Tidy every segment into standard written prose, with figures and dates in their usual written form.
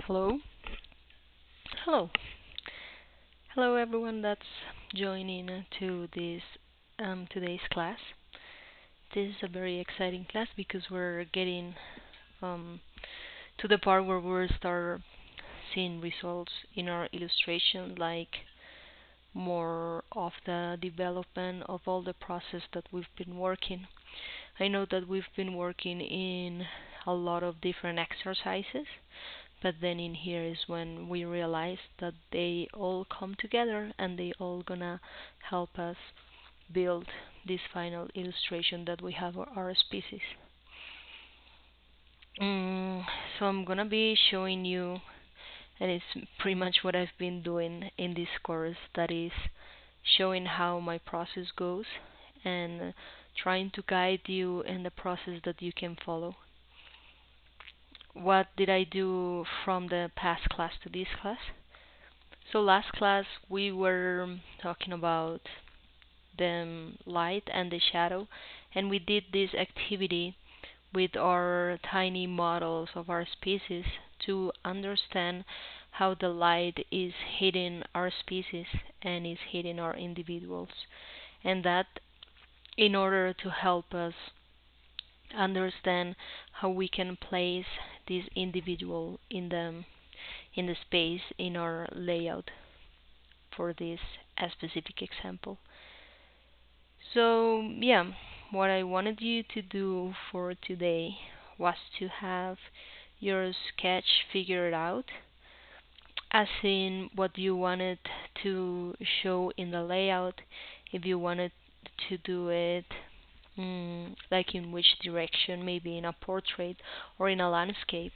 Hello. Hello. Hello everyone that's joining to this today's class. This is a very exciting class because we're getting um, to the part where we'll start seeing results in our illustration, like more of the development of all the process that we've been working. I know that we've been working in a lot of different exercises, but then in here is when we realize that they all come together and they all gonna help us build this final illustration that we have of our species. Mm, so I'm gonna be showing you, and it's pretty much what I've been doing in this course, that is showing how my process goes and trying to guide you in the process that you can follow. What did I do from the past class to this class? So last class we were talking about the light and the shadow, and we did this activity with our tiny models of our species to understand how the light is hitting our species and is hitting our individuals, and that in order to help us understand how we can place this individual in the space in our layout for this specific example. So yeah, what I wanted you to do for today was to have your sketch figured out, as in what you wanted to show in the layout, if you wanted to do it like in which direction, maybe in a portrait or in a landscape,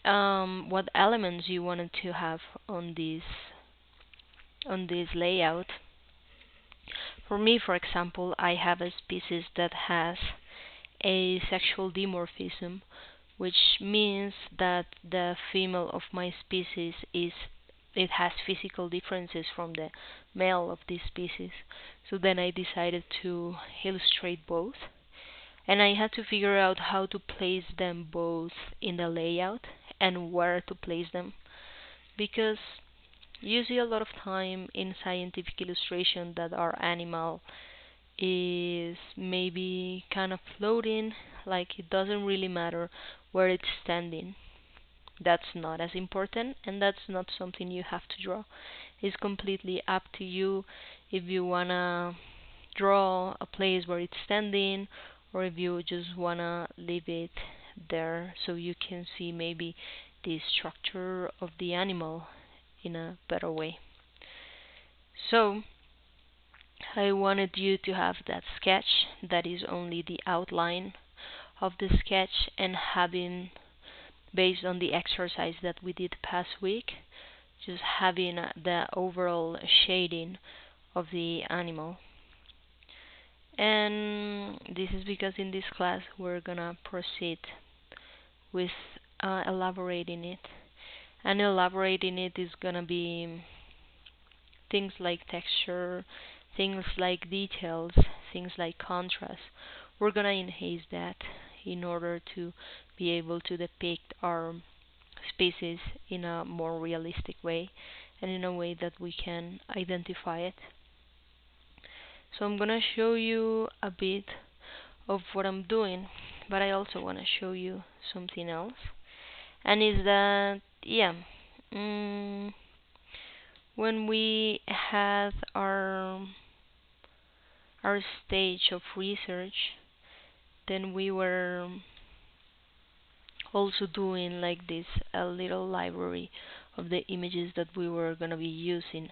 what elements you wanted to have on this layout. For me, for example, I have a species that has a sexual dimorphism, which means that the female of my species is it has physical differences from the male of this species. So then I decided to illustrate both, and I had to figure out how to place them both in the layout and where to place them, because you see a lot of time in scientific illustration that our animal is maybe kind of floating, like it doesn't really matter where it's standing. That's not as important, and that's not something you have to draw. It's completely up to you if you wanna draw a place where it's standing, or if you just wanna leave it there so you can see maybe the structure of the animal in a better way. So I wanted you to have that sketch that is only the outline of the sketch, and having, based on the exercise that we did past week, just having the overall shading of the animal. And this is because in this class we're gonna proceed with elaborating it. And elaborating it is gonna be things like texture, things like details, things like contrast. We're gonna enhance that in order to be able to depict our species in a more realistic way and in a way that we can identify it. So I'm gonna show you a bit of what I'm doing, but I also wanna show you something else, and is that when we had our stage of research, then we were also doing like this a little library of the images that we were going to be using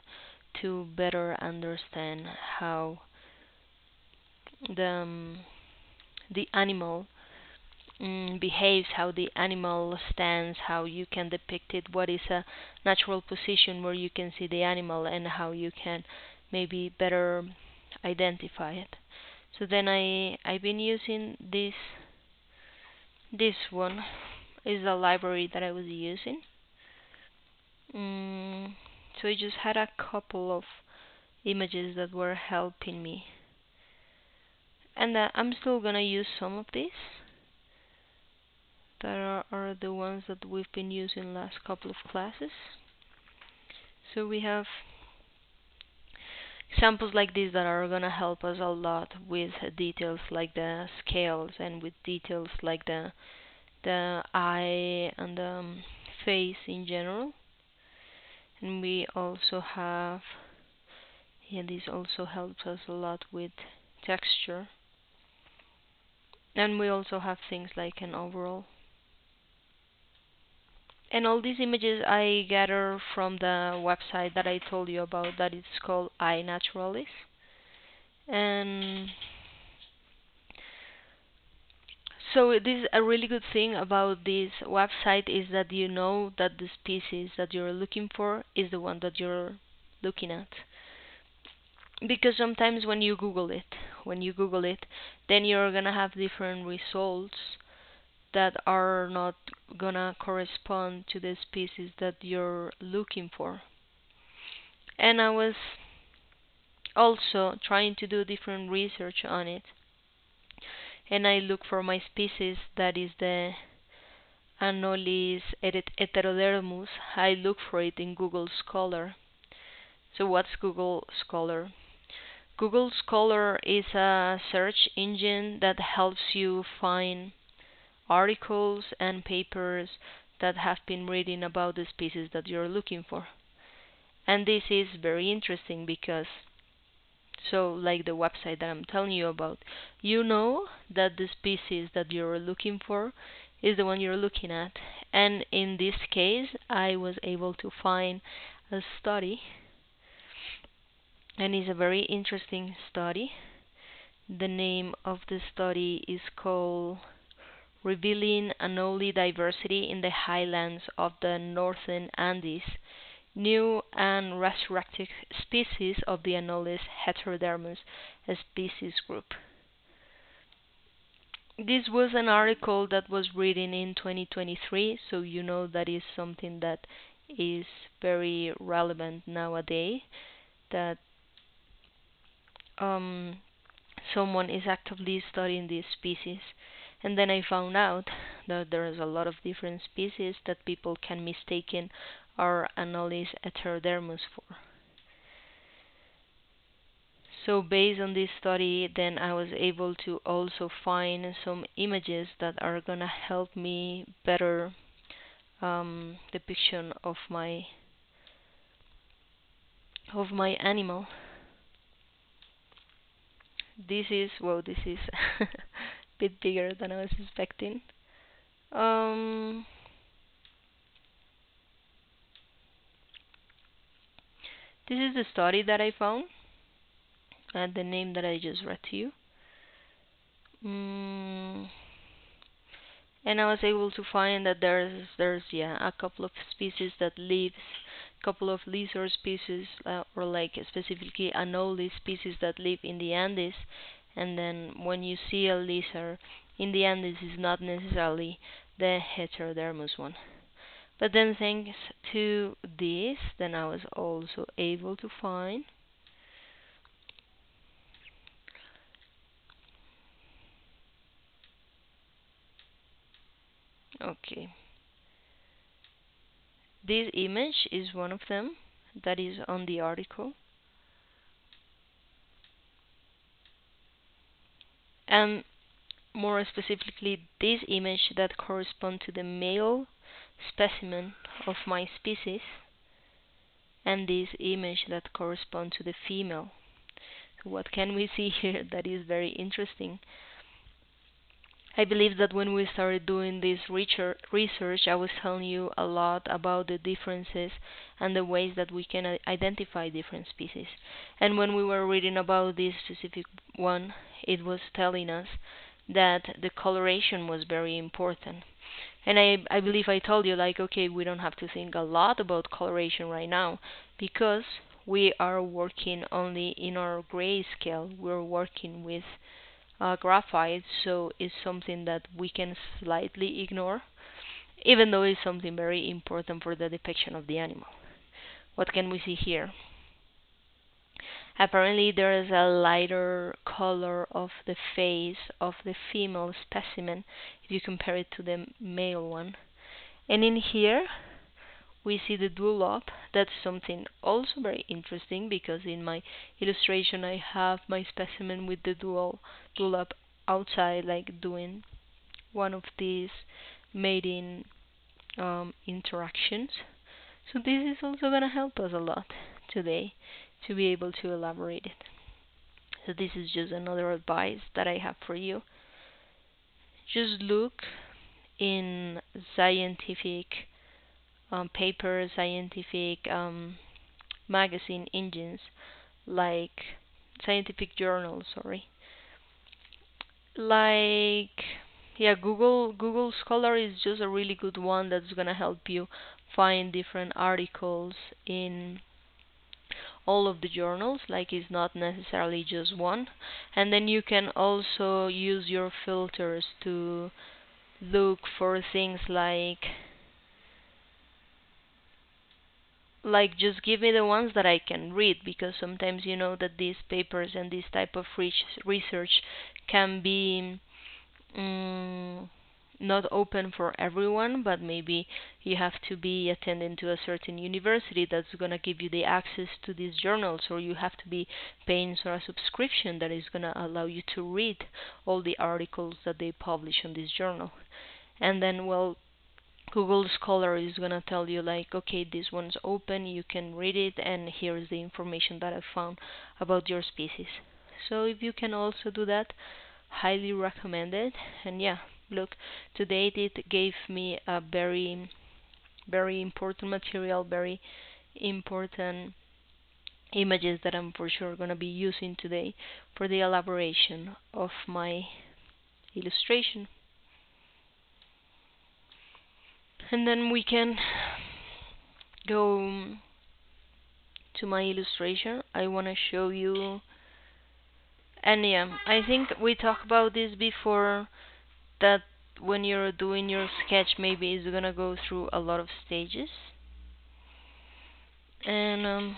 to better understand how the um, the animal behaves, how the animal stands, how you can depict it, what is a natural position where you can see the animal, and how you can maybe better identify it. So then I've been using this one is the library that I was using. So I just had a couple of images that were helping me, and I'm still gonna use some of these that are the ones that we've been using last couple of classes. So we have examples like this that are gonna help us a lot with details like the scales and with details like the eye and the face in general. And we also have, yeah, this also helps us a lot with texture. And we also have things like an overall. And all these images I gather from the website that I told you about, that it's called iNaturalis. And so this a really good thing about this website is that you know that the species that you're looking for is the one that you're looking at. Because sometimes when you Google it, then you're gonna have different results that are not gonna correspond to the species that you're looking for. And I was also trying to do different research on it, and I look for my species, that is the Anolis heterodermus. I look for it in Google Scholar. So what's Google Scholar? Google Scholar is a search engine that helps you find articles and papers that have been written about the species that you're looking for. And this is very interesting because, so like the website that I'm telling you about, you know that the species that you're looking for is the one you're looking at. And in this case, I was able to find a study, and it's a very interesting study. The name of the study is called Revealing Anole Diversity in the Highlands of the Northern Andes, New and Resurrected Species of the Anolis heterodermus species group. This was an article that was written in 2023, so you know that is something that is very relevant nowadays, that um, someone is actively studying this species. And then I found out that there's a lot of different species that people can mistaken our Anolis heterodermus for. So based on this study, then I was able to also find some images that are gonna help me better depiction of my animal. This is a bit bigger than I was expecting. Um, this is the study that I found, and the name that I just read to you. Mm, and I was able to find that there's a couple of species that lives, couple of lizard species, or like specifically Anole species that live in the Andes. And then when you see a lizard in the Andes, is not necessarily the heterodermus one. But then thanks to this, then I was also able to find, okay, this image is one of them that is on the article. And more specifically, this image that corresponds to the male specimen of my species, and this image that corresponds to the female. So what can we see here that is very interesting? I believe that when we started doing this research, I was telling you a lot about the differences and the ways that we can identify different species. And when we were reading about this specific one, it was telling us that the coloration was very important. And I believe I told you, like, okay, we don't have to think a lot about coloration right now because we are working only in our grayscale. We're working with graphite, so it's something that we can slightly ignore, even though it's something very important for the depiction of the animal. What can we see here? Apparently, there is a lighter color of the face of the female specimen if you compare it to the male one. And in here, we see the dewlap. That's something also very interesting because in my illustration I have my specimen with the dewlap outside, like doing one of these mating interactions. So this is also going to help us a lot today to be able to elaborate it. So this is just another advice that I have for you. Just look in scientific papers, scientific magazine engines, like scientific journals, sorry. Like, yeah, Google Scholar is just a really good one that's gonna help you find different articles in all of the journals, like it's not necessarily just one. And then you can also use your filters to look for things like just give me the ones that I can read, because sometimes you know that these papers and this type of research can be mm, not open for everyone, but maybe you have to be attending to a certain university that's going to give you the access to these journals, or you have to be paying for a subscription that is going to allow you to read all the articles that they publish on this journal. And then, well, Google Scholar is going to tell you like, okay, this one's open, you can read it, and here's the information that I found about your species. So if you can also do that, highly recommend it. And yeah, look, to date it gave me a very, very important material, very important images that I'm for sure going to be using today for the elaboration of my illustration. And then we can go to my illustration. I want to show you, and yeah, I think we talked about this before, that when you're doing your sketch, maybe it's gonna go through a lot of stages. And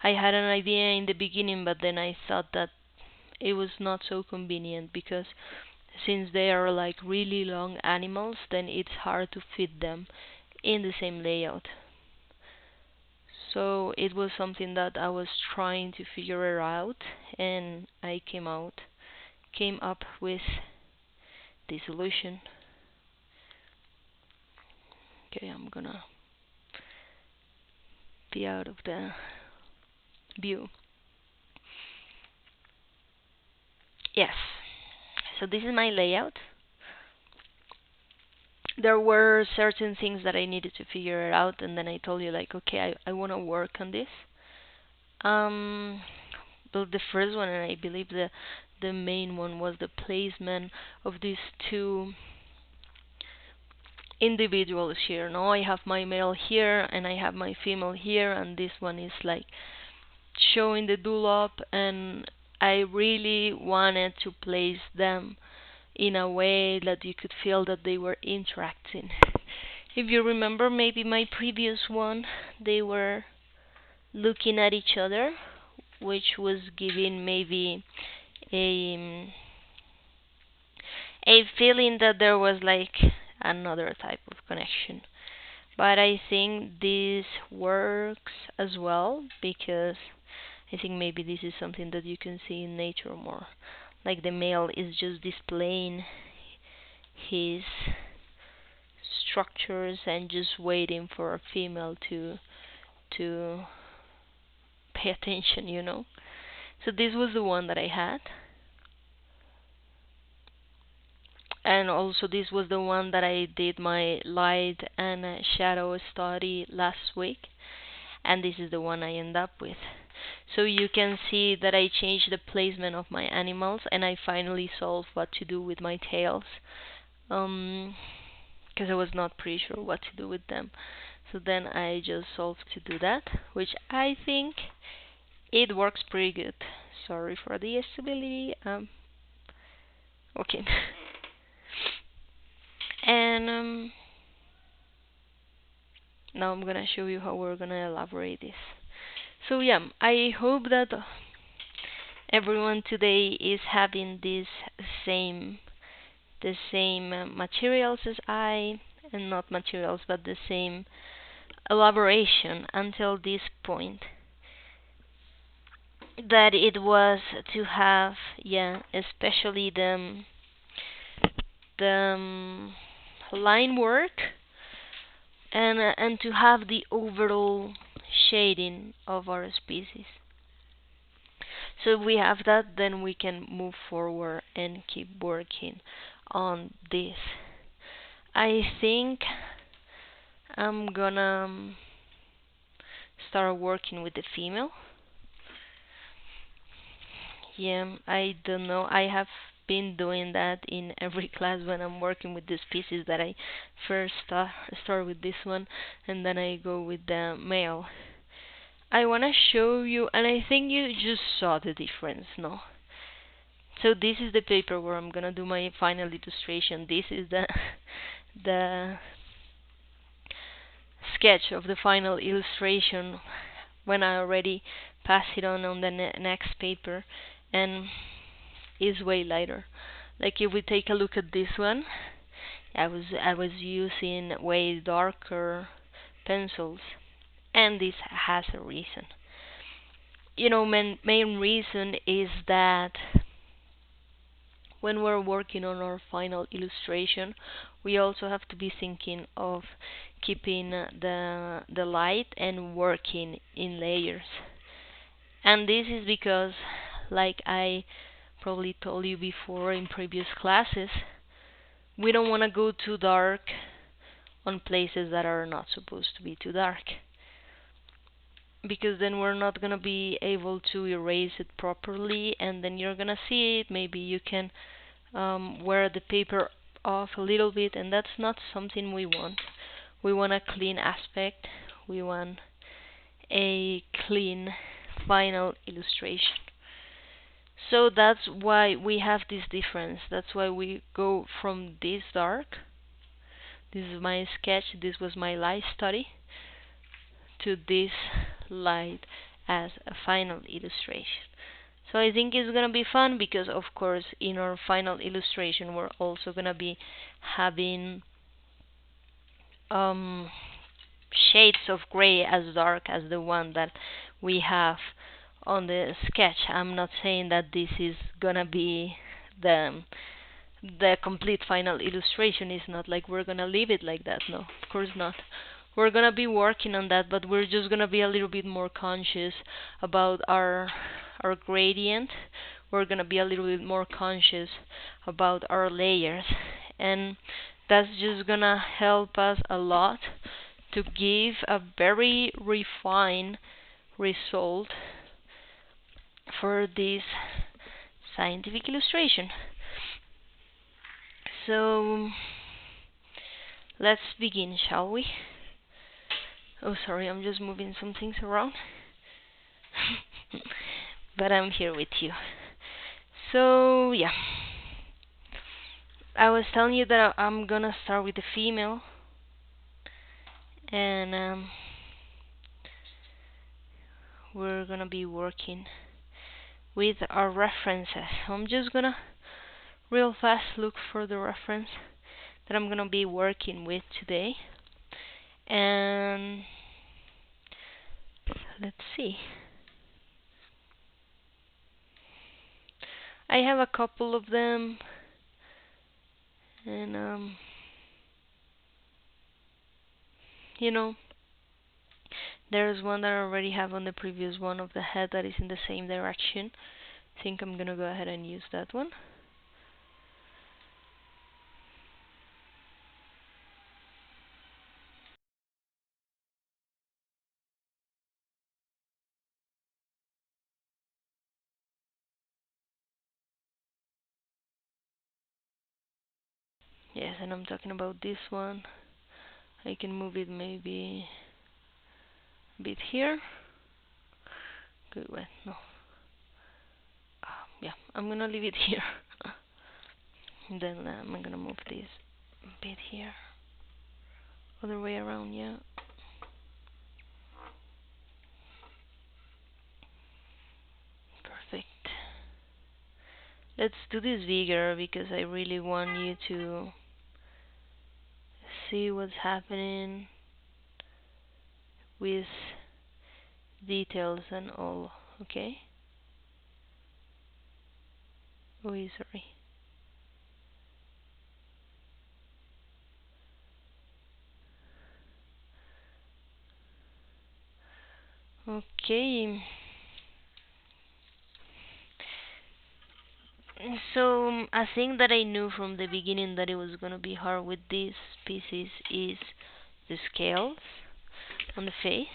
I had an idea in the beginning, but then I thought that it was not so convenient, because since they are like really long animals, then it's hard to fit them in the same layout. So it was something that I was trying to figure out, and I came up with the solution. Okay, I'm gonna be out of the view. Yes. So this is my layout. There were certain things that I needed to figure out, and then I told you like, okay, I want to work on this. Um, the first one, and I believe the main one, was the placement of these two individuals here. Now I have my male here, and I have my female here, and this one is like showing the dewlap, and I really wanted to place them in a way that you could feel that they were interacting. If you remember maybe my previous one, they were looking at each other, which was giving maybe a a feeling that there was like another type of connection. But I think this works as well, because I think maybe this is something that you can see in nature more. Like the male is just displaying his structures and just waiting for a female to pay attention. So this was the one that I had. And also this was the one that I did my light and shadow study last week. And this is the one I end up with. So you can see that I changed the placement of my animals, and I finally solved what to do with my tails. Because I was not pretty sure what to do with them. So then I just solved to do that, which I think it works pretty good. Sorry for the stability. Okay. And now I'm gonna show you how we're gonna elaborate this. So yeah, I hope that everyone today is having this same the same materials as I, and not materials, but the same elaboration until this point. That it was to have, yeah, especially the line work, and to have the overall shading of our species. So if we have that, then we can move forward and keep working on this. I think I'm gonna start working with the female. Yeah, I don't know. I have been doing that in every class when I'm working with the species, that I first start with this one and then I go with the male. I want to show you, and I think you just saw the difference, no? So this is the paper where I'm gonna do my final illustration. This is the sketch of the final illustration when I already pass it on the next paper, and is way lighter. Like if we take a look at this one, I was using way darker pencils, and this has a reason. Main reason is that when we're working on our final illustration, we also have to be thinking of keeping the light and working in layers. And this is because, like I probably told you before in previous classes, we don't want to go too dark on places that are not supposed to be too dark, because then we're not going to be able to erase it properly, and then you're going to see it. Maybe you can wear the paper off a little bit, and that's not something we want. We want a clean aspect. We want a clean final illustration. So that's why we have this difference. That's why we go from this dark, this is my sketch, this was my light study, to this light as a final illustration. So I think it's gonna be fun because, of course, in our final illustration we're also gonna be having um, shades of gray as dark as the one that we have on the sketch. I'm not saying that this is gonna be the complete final illustration. Is not like we're gonna leave it like that. No, of course not. We're gonna be working on that, but we're just gonna be a little bit more conscious about our gradient. We're gonna be a little bit more conscious about our layers, and that's just gonna help us a lot to give a very refined result for this scientific illustration. So let's begin, shall we? Oh, sorry, I'm just moving some things around. But I'm here with you. So, yeah. I was telling you that I'm gonna start with the female. And we're gonna be working with our references. I'm just gonna real fast look for the reference that I'm gonna be working with today. And let's see. I have a couple of them, and you know, there's one that I already have on the previous one of the head that is in the same direction. I think I'm gonna go ahead and use that one. Yes, and I'm talking about this one. I can move it maybe a bit here. Good, wait, no. Yeah, I'm gonna leave it here. Then I'm gonna move this bit here. Other way around, yeah. Let's do this bigger because I really want you to see what's happening with details and all, okay? Oh, sorry. Okay. So, a thing that I knew from the beginning that it was gonna be hard with these pieces is the scales on the face.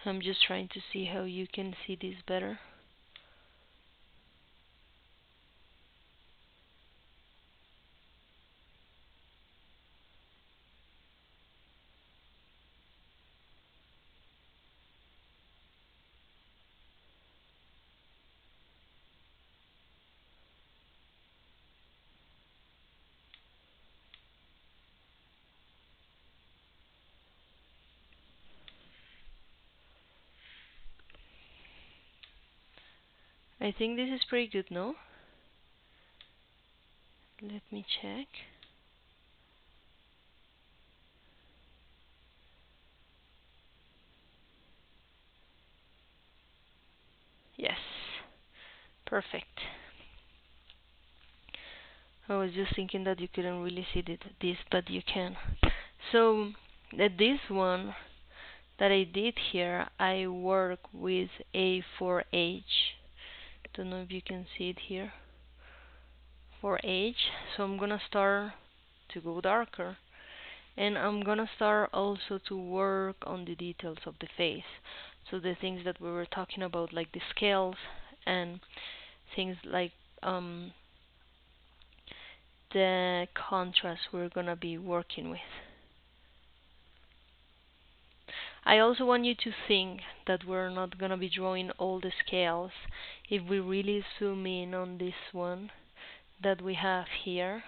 I'm just trying to see how you can see this better. I think this is pretty good, no? Let me check. Yes, perfect. I was just thinking that you couldn't really see this, but you can. So, this one that I did here, I work with A4H. Don't know if you can see it here. 4H. So I'm gonna start to go darker. And I'm gonna start also to work on the details of the face. So the things that we were talking about, like the scales and things like the contrast we're gonna be working with. I also want you to think that we're not gonna be drawing all the scales. If we really zoom in on this one that we have here,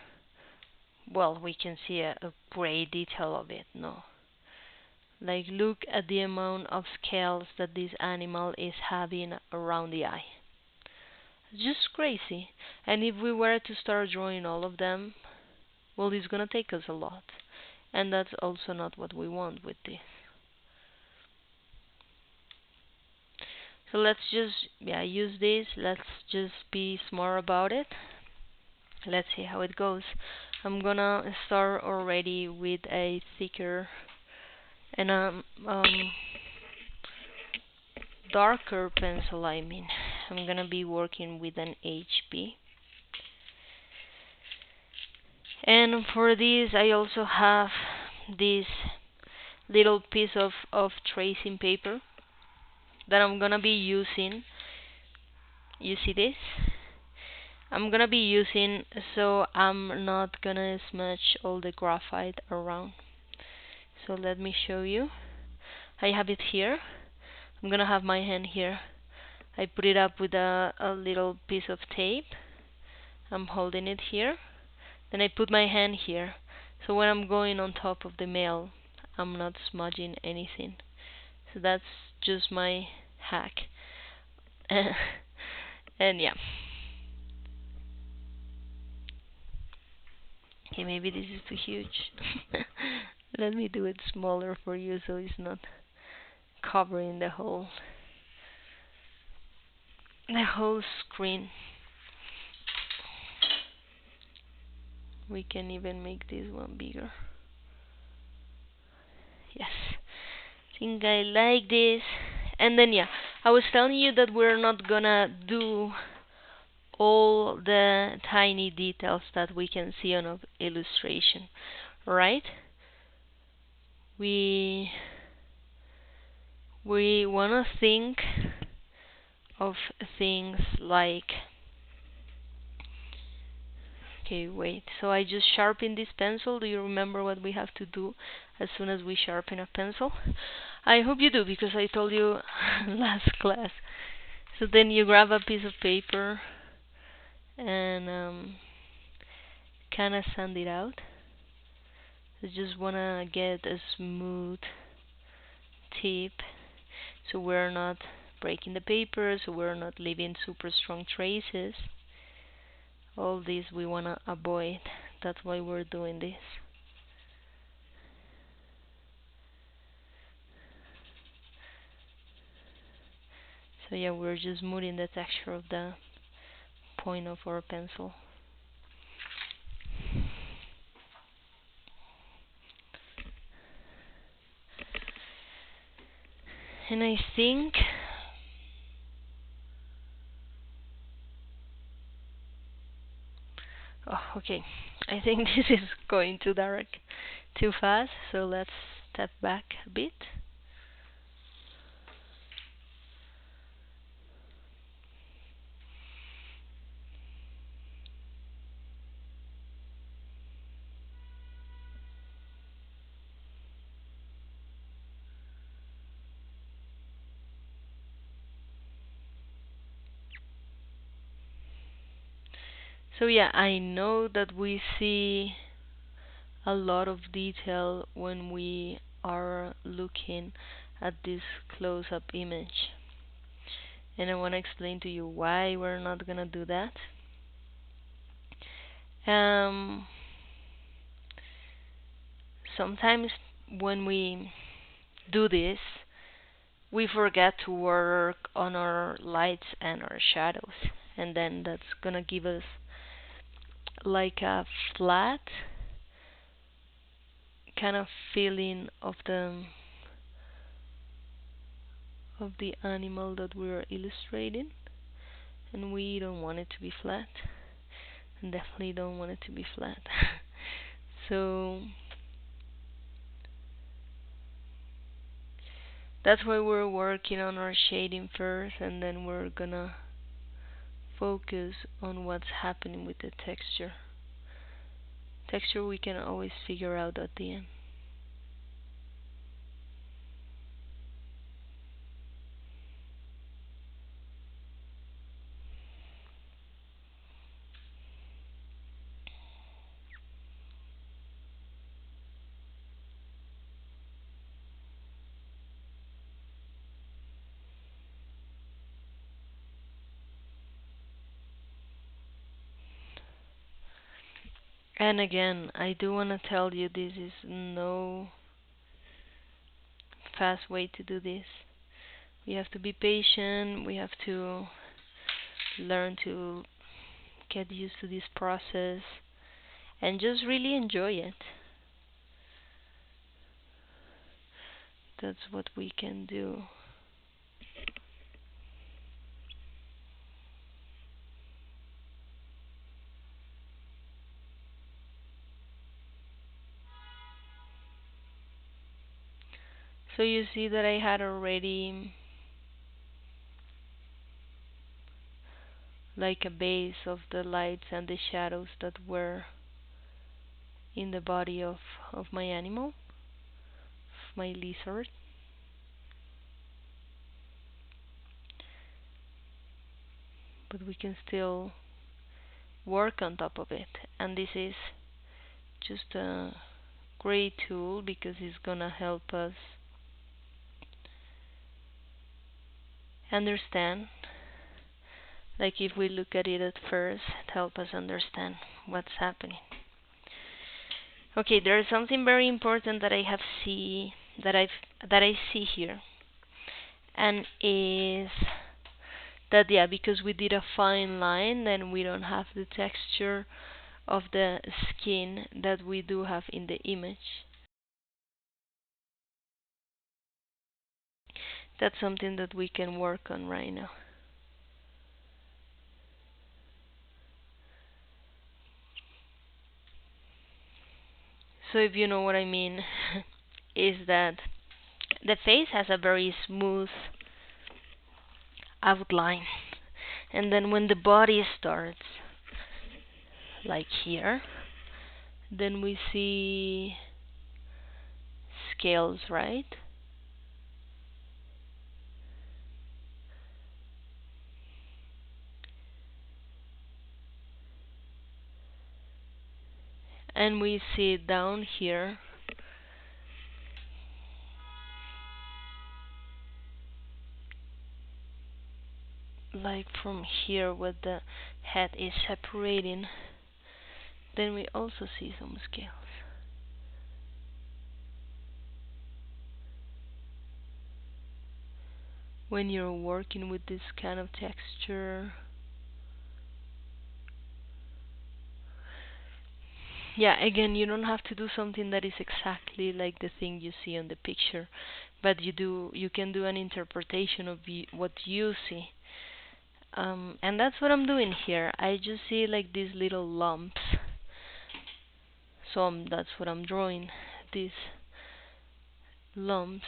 well, we can see a great detail of it, no? Like, look at the amount of scales that this animal is having around the eye. It's just crazy. And if we were to start drawing all of them, well, it's gonna take us a lot. And that's also not what we want with this. So let's just, use this. Let's just be smart about it. Let's see how it goes. I'm gonna start already with a thicker and darker pencil. I'm gonna be working with an HB. And for this, I also have this little piece of tracing paper that I'm gonna be using. You see this? I'm gonna be using so I'm not gonna smudge all the graphite around. So let me show you. I have it here. I'm gonna have my hand here. I put it up with a little piece of tape. I'm holding it here. Then I put my hand here. So when I'm going on top of the mail, I'm not smudging anything. So that's just my hack. And yeah. Okay, maybe this is too huge. Let me do it smaller for you so it's not covering the whole screen. We can even make this one bigger. Yes. I think I like this. And then yeah, I was telling you that we're not gonna do all the tiny details that we can see on an illustration, right? We want to think of things like, okay, wait, so I just sharpen this pencil. Do you remember what we have to do as soon as we sharpen a pencil? I hope you do, because I told you last class. So then you grab a piece of paper and kind of sand it out. I just wanna get a smooth tip so we're not breaking the paper, so we're not leaving super strong traces. All this we wanna avoid. That's why we're doing this. So yeah, we're just smoothing the texture of the point of our pencil. And I think okay. I think this is going too dark, too fast, so let's step back a bit. So yeah, I know that we see a lot of detail when we are looking at this close-up image. And I want to explain to you why we're not gonna do that. Um, Sometimes when we do this, we forget to work on our lights and our shadows, and then that's gonna give us like a flat kind of feeling of the animal that we're illustrating, and we don't want it to be flat, and definitely don't want it to be flat. So that's why we're working on our shading first, and then we're gonna focus on what's happening with the texture. Texture we can always figure out at the end. And again, I do want to tell you this is no fast way to do this. We have to be patient, we have to learn to get used to this process and just really enjoy it. That's what we can do. So you see that I had already like a base of the lights and the shadows that were in the body of my animal, of my lizard. But we can still work on top of it. And this is just a great tool because it's gonna help us understand. Like if we look at it at first, it helps us understand what's happening. Okay, there is something very important that I see here, and is that yeah, because we did a fine line, then we don't have the texture of the skin that we do have in the image. That's something that we can work on right now. So if you know what I mean, is that the face has a very smooth outline, and then when the body starts, like here, then we see scales, right? And we see down here like from here where the head is separating, then we also see some scales. When you're working with this kind of texture, yeah, again, you don't have to do something that is exactly like the thing you see on the picture, but you can do an interpretation of what you see. And that's what I'm doing here. I just see like these little lumps. So that's what I'm drawing. These lumps.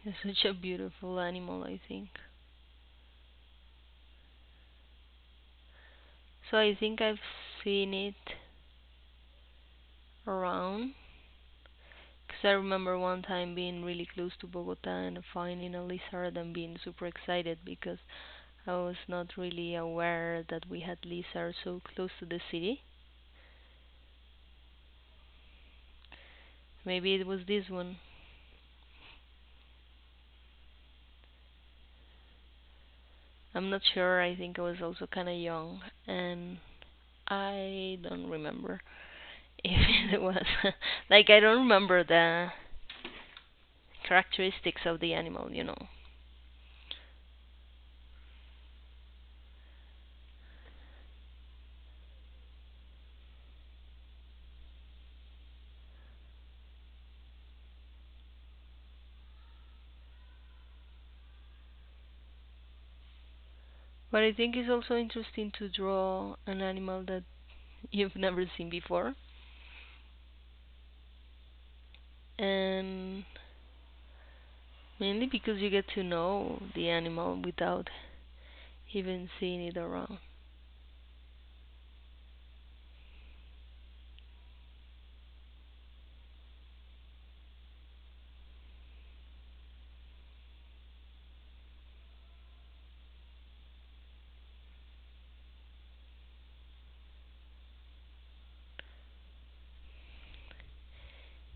It's such a beautiful animal, I think. So I think I've seen it around. Because I remember one time being really close to Bogota and finding a lizard and being super excited because I was not really aware that we had lizards so close to the city. Maybe it was this one. I'm not sure. I think I was also kind of young and I don't remember if it was. Like, I don't remember the characteristics of the animal. But I think it's also interesting to draw an animal that you've never seen before. And mainly because you get to know the animal without even seeing it around.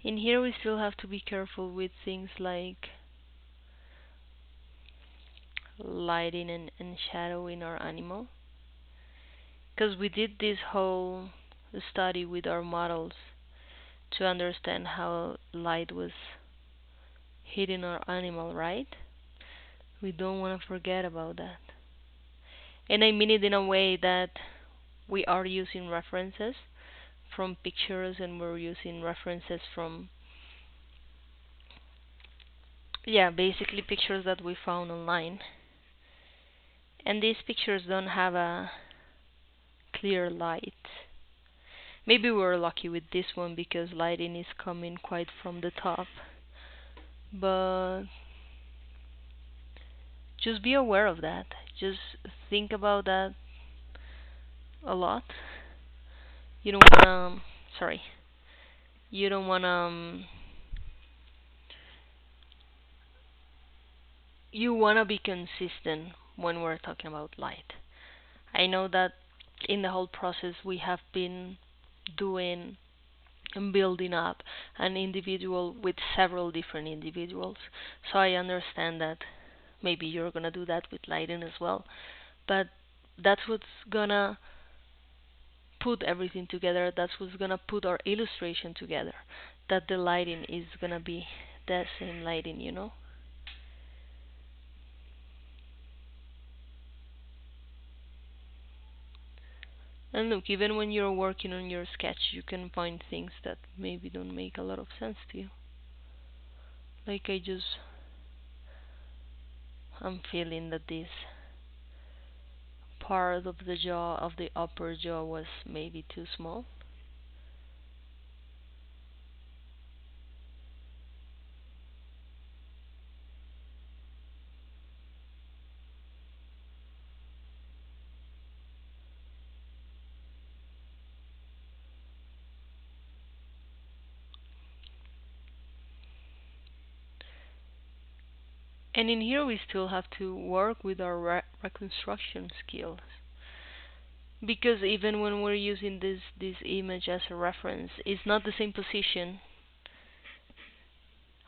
In here, we still have to be careful with things like lighting and shadowing our animal. Because we did this whole study with our models to understand how light was hitting our animal, right? We don't want to forget about that. And I mean it in a way that we are using references from pictures and we're using references from, yeah, basically pictures that we found online. And these pictures don't have a clear light. Maybe we're lucky with this one because lighting is coming quite from the top. But just be aware of that. Just think about that a lot. You don't wanna, sorry, you don't wanna, you wanna be consistent when we're talking about light. I know that in the whole process we have been doing and building up an individual with several different individuals. So I understand that maybe you're gonna do that with lighting as well. But that's what's gonna put everything together. That's what's gonna put our illustration together. That the lighting is gonna be the same lighting. And look, even when you're working on your sketch, you can find things that maybe don't make a lot of sense to you. Like I'm feeling that this part of the jaw, of the upper jaw, was maybe too small. And in here we still have to work with our reconstruction skills. Because even when we're using this image as a reference, it's not the same position.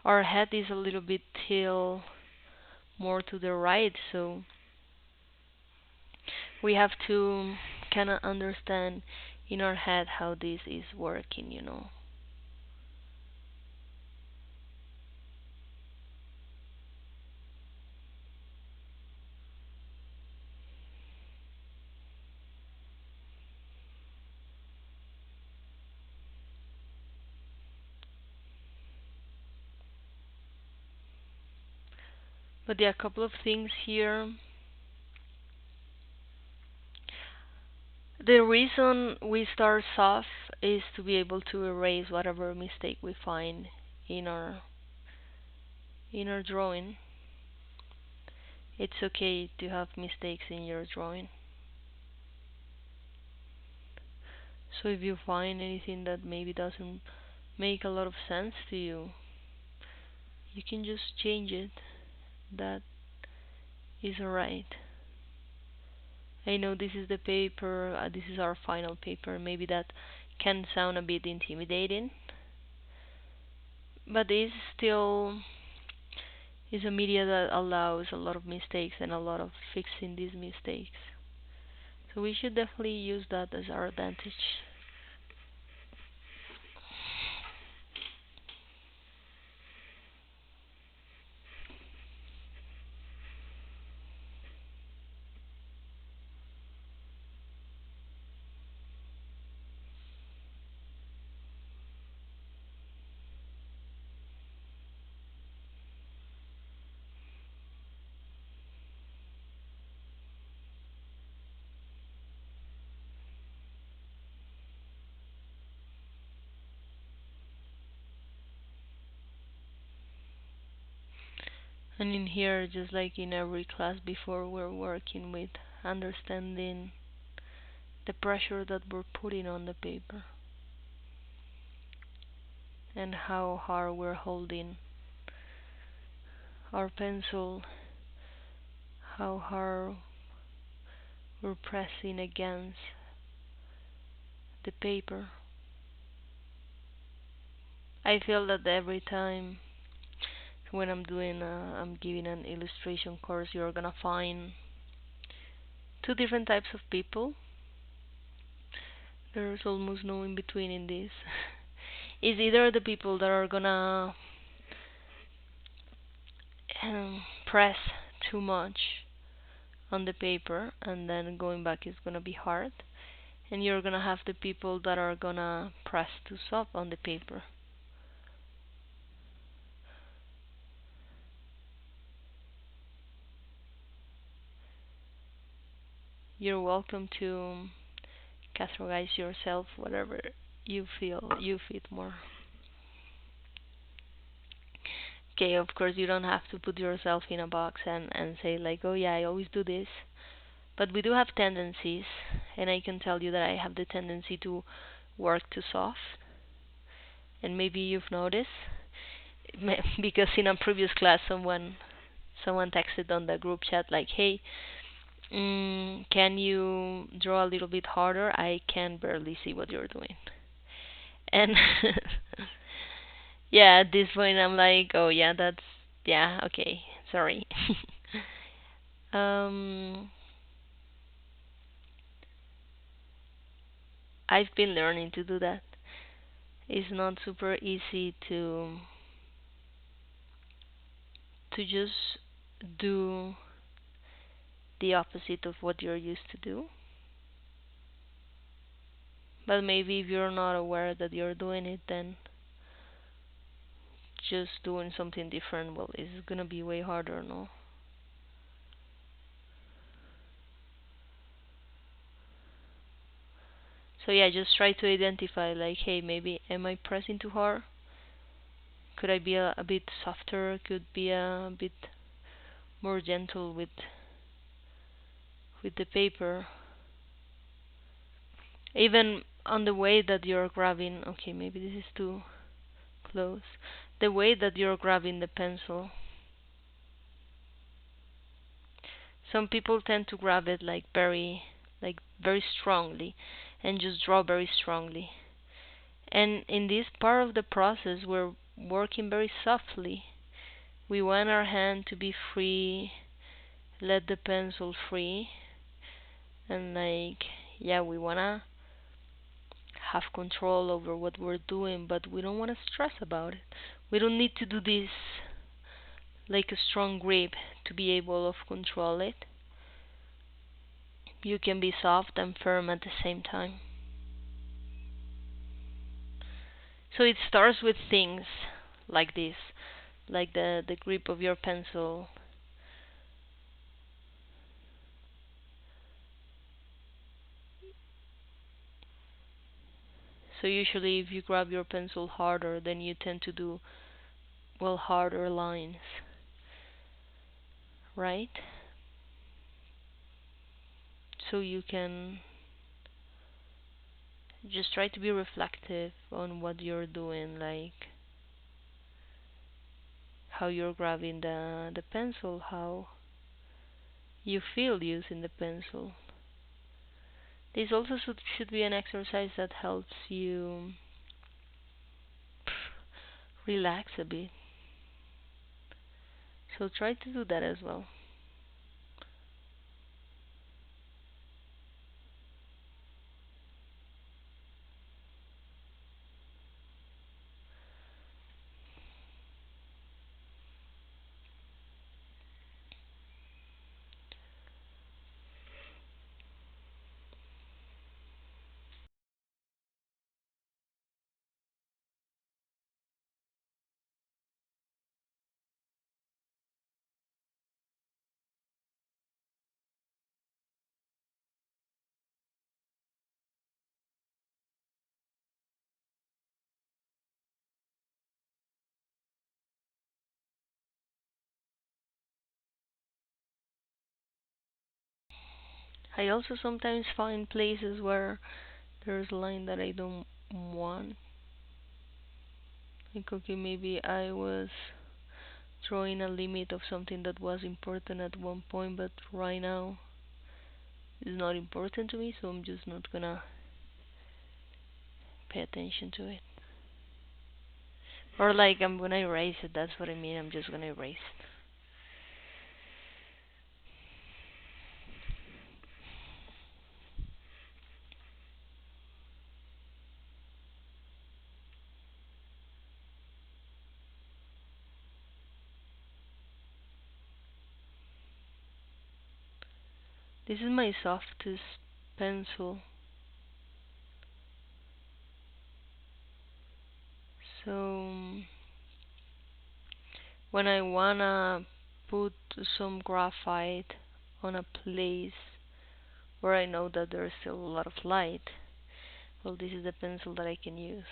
Our head is a little bit till more to the right, so we have to kind of understand in our head how this is working. But there are a couple of things here. The reason we start soft is to be able to erase whatever mistake we find in our in our drawing. It's okay to have mistakes in your drawing. So if you find anything that maybe doesn't make a lot of sense to you, you can just change it. That is alright. I know this is the paper, this is our final paper. Maybe that can sound a bit intimidating, but it's still is a media that allows a lot of mistakes and a lot of fixing these mistakes. So we should definitely use that as our advantage. And in here, just like in every class before, we're working with understanding the pressure that we're putting on the paper and how hard we're holding our pencil, how hard we're pressing against the paper. I feel that every time when I'm giving an illustration course, you're gonna find two different types of people. There's almost no in between in this. Is either the people that are gonna press too much on the paper and then going back is gonna be hard, and you're gonna have the people that are gonna press too soft on the paper. You're welcome to categorize yourself whatever you feel you fit more. Okay, of course you don't have to put yourself in a box and say like, oh yeah, I always do this. But we do have tendencies, and I can tell you that I have the tendency to work too soft. And maybe you've noticed because in a previous class someone texted on the group chat like, hey, can you draw a little bit harder? I can barely see what you're doing. And yeah, at this point I'm like, oh yeah, that's yeah, okay, sorry. um, I've been learning to do that. It's not super easy to just do the opposite of what you're used to do. But maybe if you're not aware that you're doing it, then just doing something different, well, it's gonna be way harder, no? So yeah, just try to identify like, hey, maybe am I pressing too hard? Could I be a bit softer? Could be a bit more gentle with the paper. Even on the way that you're grabbing, okay, maybe this is too close. The way that you're grabbing the pencil, Some people tend to grab it like very strongly and just draw very strongly. And in this part of the process, we're working very softly. We want our hand to be free, let the pencil free, and yeah, we wanna have control over what we're doing, but we don't want to stress about it. We don't need to do this like a strong grip to be able of control it. You can be soft and firm at the same time. So it starts with things like this, like the grip of your pencil. So usually if you grab your pencil harder, then you tend to do well harder lines, right? So you can just try to be reflective on what you're doing, like how you're grabbing the pencil, how you feel using the pencil. This also should be an exercise that helps you relax a bit. So try to do that as well. I also sometimes find places where there's a line that I don't want. Like, okay, maybe I was drawing a limit of something that was important at one point, but right now is not important to me, so I'm just not gonna pay attention to it. Or like I'm gonna erase it, that's what I mean, I'm just gonna erase it. This is my softest pencil, so when I wanna put some graphite on a place where I know that there's still a lot of light, well, this is the pencil that I can use.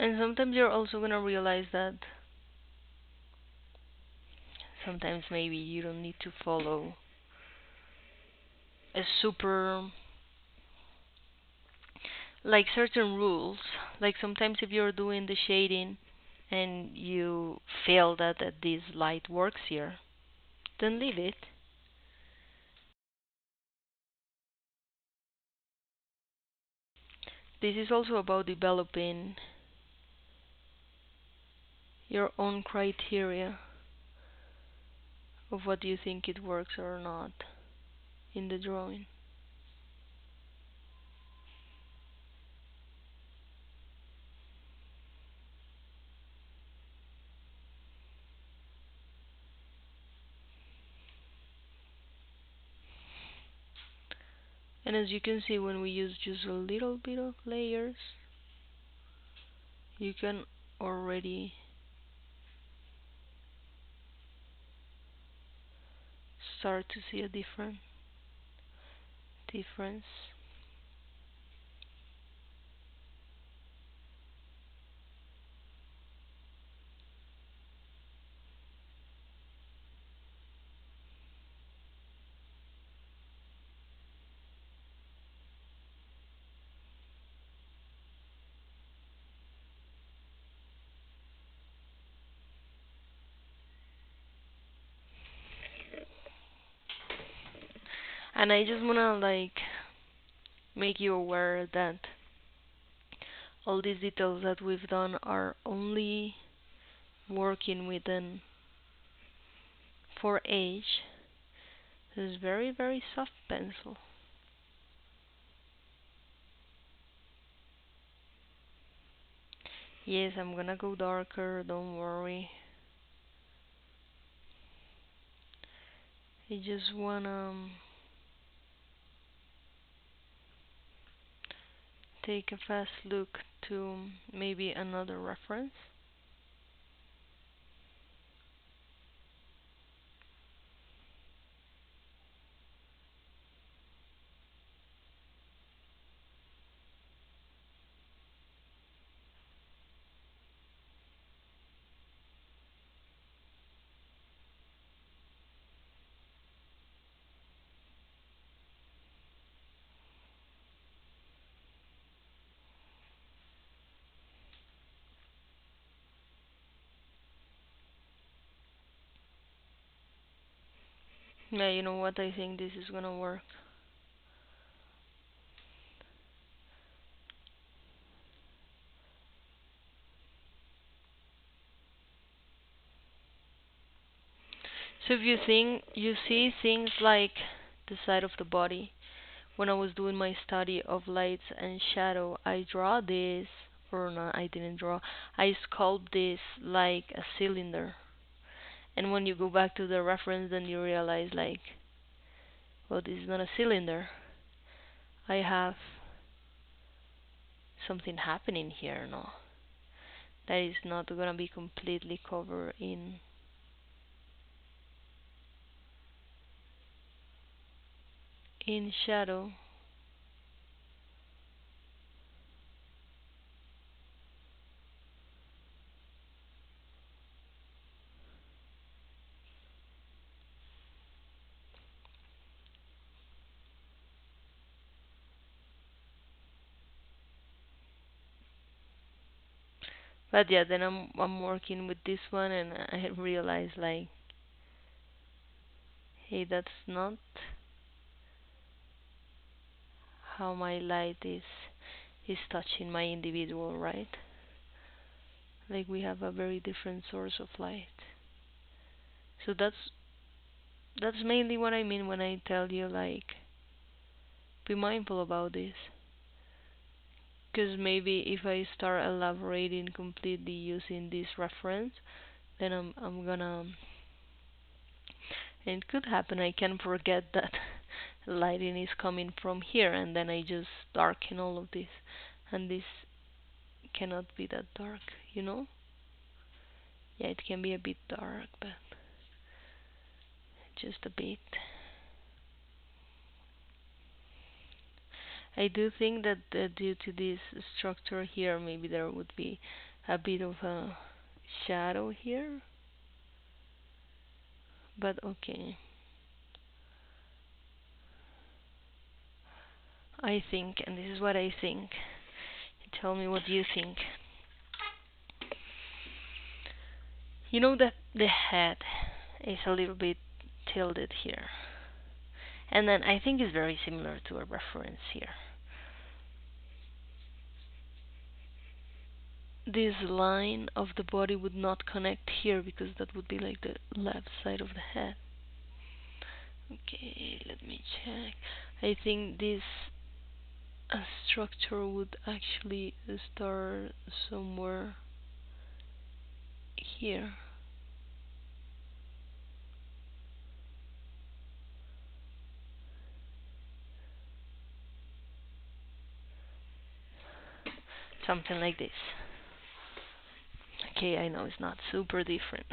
And sometimes you're also gonna realize that sometimes maybe you don't need to follow a super, like, certain rules. Like sometimes if you're doing the shading and you feel that this light works here, then leave it. This is also about developing your own criteria of what you think it works or not in the drawing. And as you can see, when we use just a little bit of layers, you can already start to see a difference. And I just wanna like make you aware that all these details that we've done are only working with an 4H. This is very, very soft pencil. Yes, I'm gonna go darker, don't worry. I just wanna take a fast look to maybe another reference. Yeah, you know what? I think this is gonna work. So if you see things like the side of the body, when I was doing my study of lights and shadow, I draw this, or no, I didn't draw. I sculpt this like a cylinder. And when you go back to the reference, then you realize like, well, this is not a cylinder. I have something happening here, no? That is not gonna be completely covered in shadow. But yeah, then I'm working with this one, and I realize like, hey, that's not how my light is touching my individual, right? Like we have a very different source of light. So that's mainly what I mean when I tell you like, be mindful about this. Because maybe if I start elaborating completely using this reference, then I'm gonna, and it could happen, I can forget that lighting is coming from here, and then I just darken all of this, and this cannot be that dark, you know? Yeah, it can be a bit dark, but just a bit. I do think that due to this structure here, maybe there would be a bit of a shadow here, but okay. I think, and this is what I think. Tell me what you think. You know that the head is a little bit tilted here. And then I think it's very similar to a reference here. This line of the body would not connect here because that would be like the left side of the head. Okay, let me check. I think this structure would actually start somewhere here. Something like this. Okay, I know it's not super different.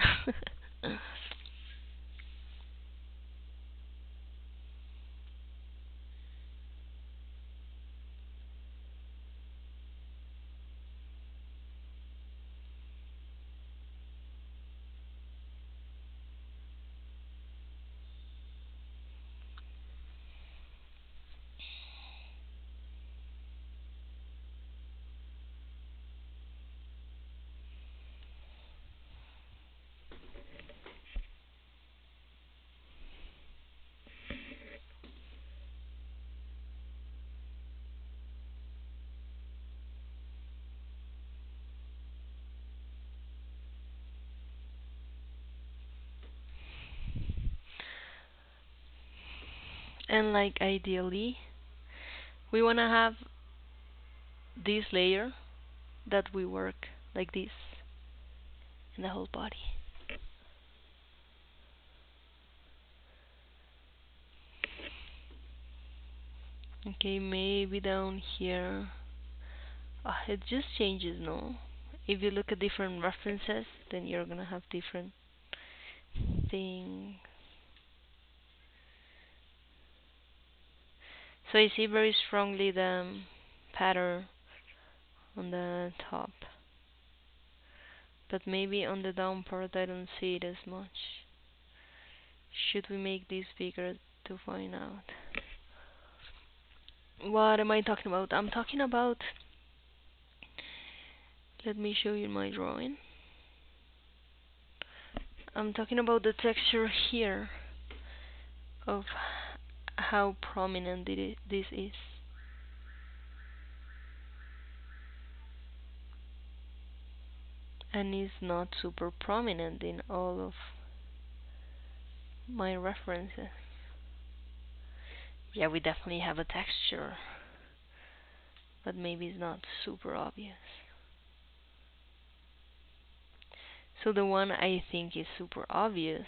And like ideally, we want to have this layer that we work like this in the whole body. Okay, maybe down here. It just changes, no? If you look at different references, then you're gonna have different things. So I see very strongly the pattern on the top, but maybe on the down part I don't see it as much. Should we make this bigger to find out? What am I talking about? I'm talking about, let me show you my drawing. I'm talking about the texture here of how prominent this is. And it's not super prominent in all of my references. Yeah, we definitely have a texture, but maybe it's not super obvious. So the one I think is super obvious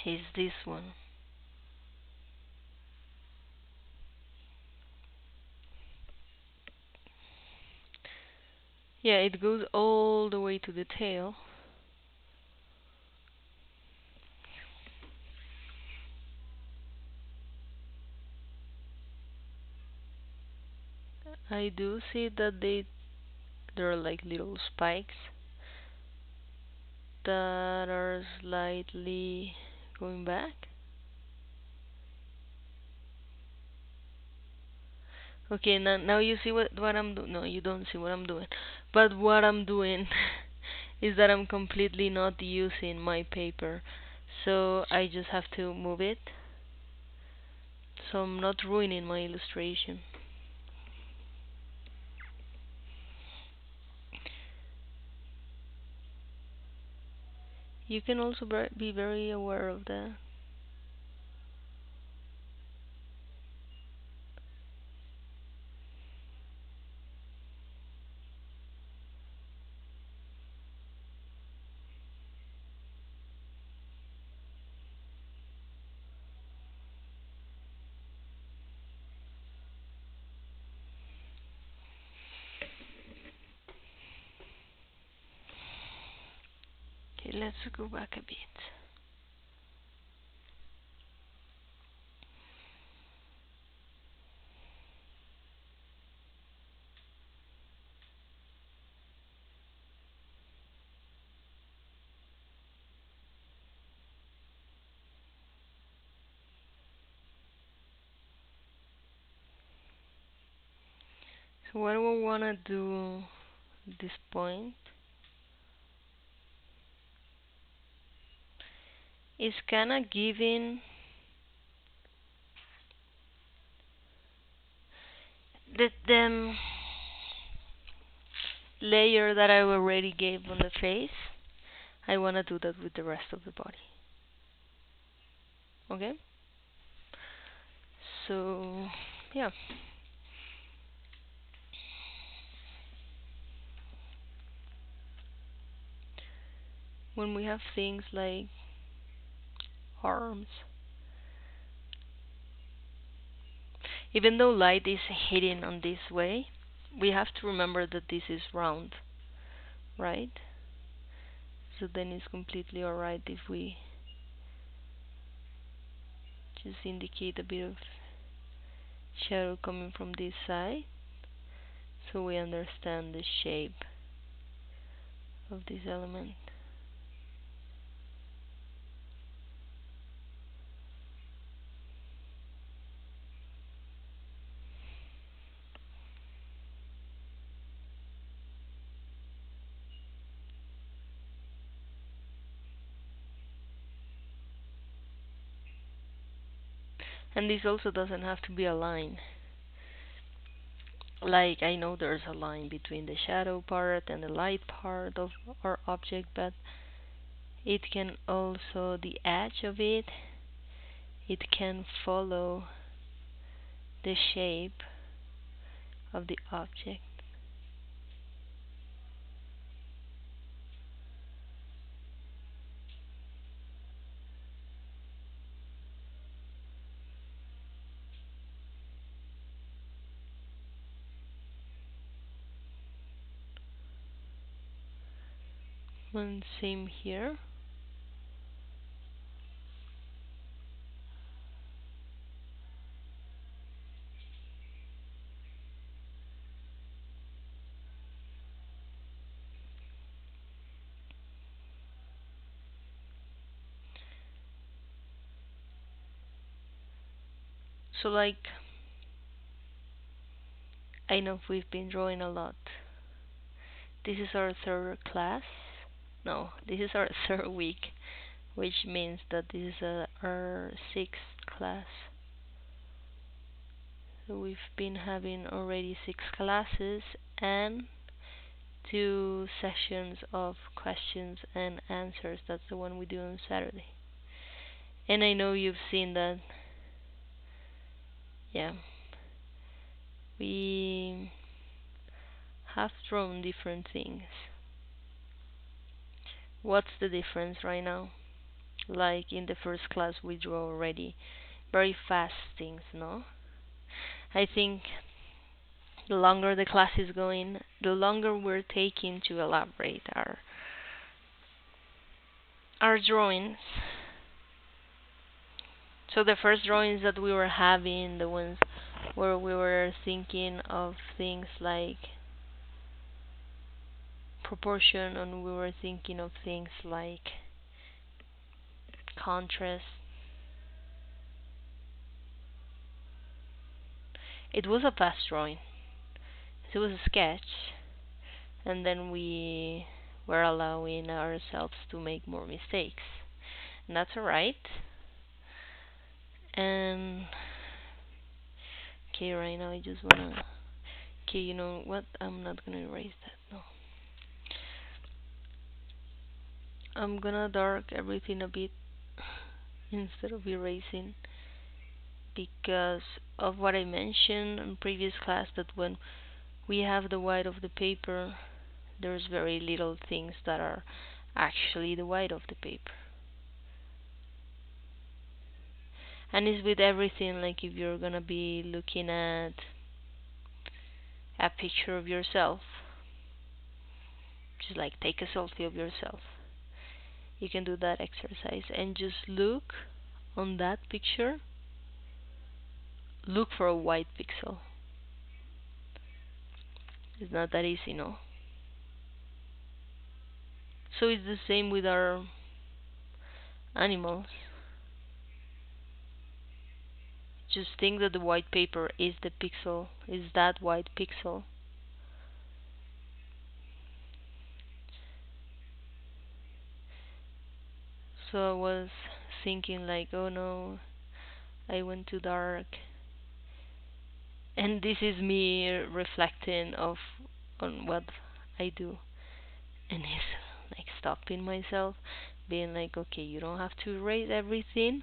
is this one. Yeah, it goes all the way to the tail. I do see that there are like little spikes that are slightly going back. Okay, now you see what I'm doing. No, you don't see what I'm doing. But what I'm doing is that I'm completely not using my paper. So I just have to move it. So I'm not ruining my illustration. You can also be very aware of that. Okay, let's go back a bit. So what we wanna do at this point is kinda giving the layer that I already gave on the face. I wanna do that with the rest of the body. Okay? So yeah. When we have things like arms, even though light is hitting on this way, we have to remember that this is round, right? So then it's completely alright if we just indicate a bit of shadow coming from this side so we understand the shape of this element. And this also doesn't have to be a line. Like, I know there's a line between the shadow part and the light part of our object, but it can also, the edge of it can follow the shape of the object. And same here. So like, I know we've been drawing a lot. This is our third class. No, this is our third week, which means that this is our sixth class. So we've been having already 6 classes and 2 sessions of questions and answers. That's the one we do on Saturday. And I know you've seen that, yeah, we have drawn different things. What's the difference right now? Like in the first class, we draw already very fast things, no? I think the longer the class is going, the longer we're taking to elaborate our drawings. So the first drawings that we were having, the ones where we were thinking of things like proportion, and we were thinking of things like contrast. It was a fast drawing. It was a sketch, and then we were allowing ourselves to make more mistakes. And that's alright. And okay, right now I just wanna. Okay, you know what? I'm not gonna erase that. No. I'm gonna dark everything a bit instead of erasing, because of what I mentioned in previous class, that when we have the white of the paper, there's very little things that are actually the white of the paper. And it's with everything, like if you're gonna be looking at a picture of yourself, just like take a selfie of yourself, you can do that exercise and just look on that picture, look for a white pixel. It's not that easy, no? So it's the same with our animals. Just think that the white paper is the pixel, is that white pixel. So I was thinking like, oh no, I went too dark. And this is me reflecting of on what I do. And it's like stopping myself, being like, okay, you don't have to erase everything,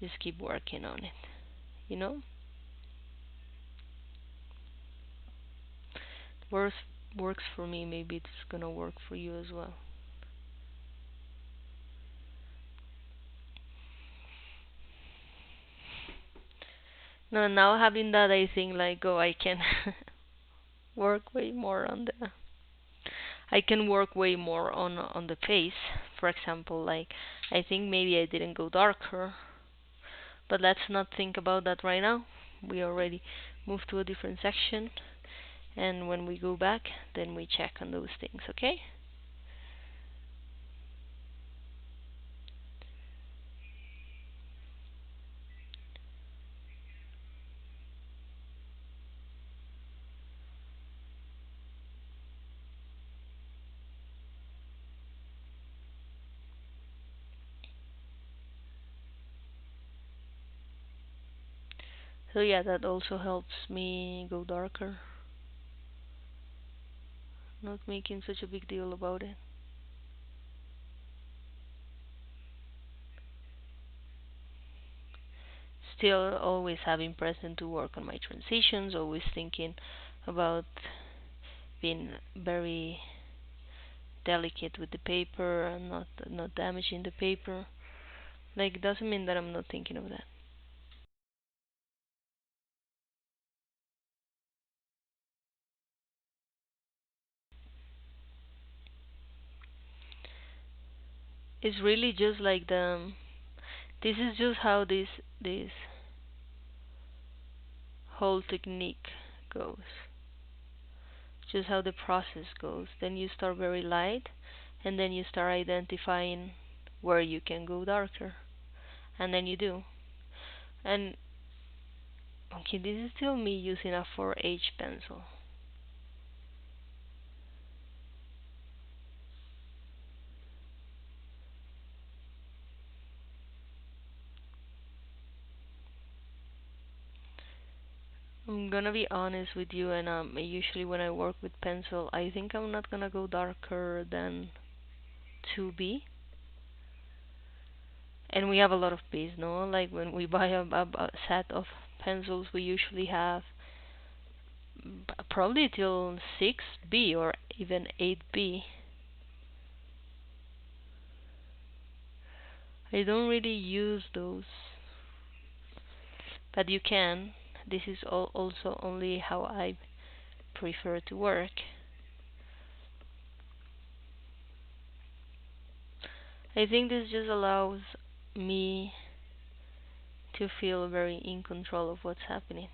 just keep working on it, you know? Works works for me, maybe it's gonna work for you as well. No, now having that, I think like, oh, I can work way more on the. I can work way more on the face. For example, like I think maybe I didn't go darker, but let's not think about that right now. We already moved to a different section, and when we go back, then we check on those things. Okay? So yeah, that also helps me go darker, not making such a big deal about it. Still always having present to work on my transitions, always thinking about being very delicate with the paper and not damaging the paper. Like doesn't mean that I'm not thinking of that. It's really just like the this is just how this whole technique goes. Just how the process goes. Then you start very light and then you start identifying where you can go darker. And then you do. And okay, this is still me using a 4H pencil. I'm gonna be honest with you, and usually when I work with pencil, I think I'm not gonna go darker than 2B. And we have a lot of B's, no? Like when we buy a set of pencils, we usually have probably till 6B or even 8B. I don't really use those, but you can. This is also only how I prefer to work. I think this just allows me to feel very in control of what's happening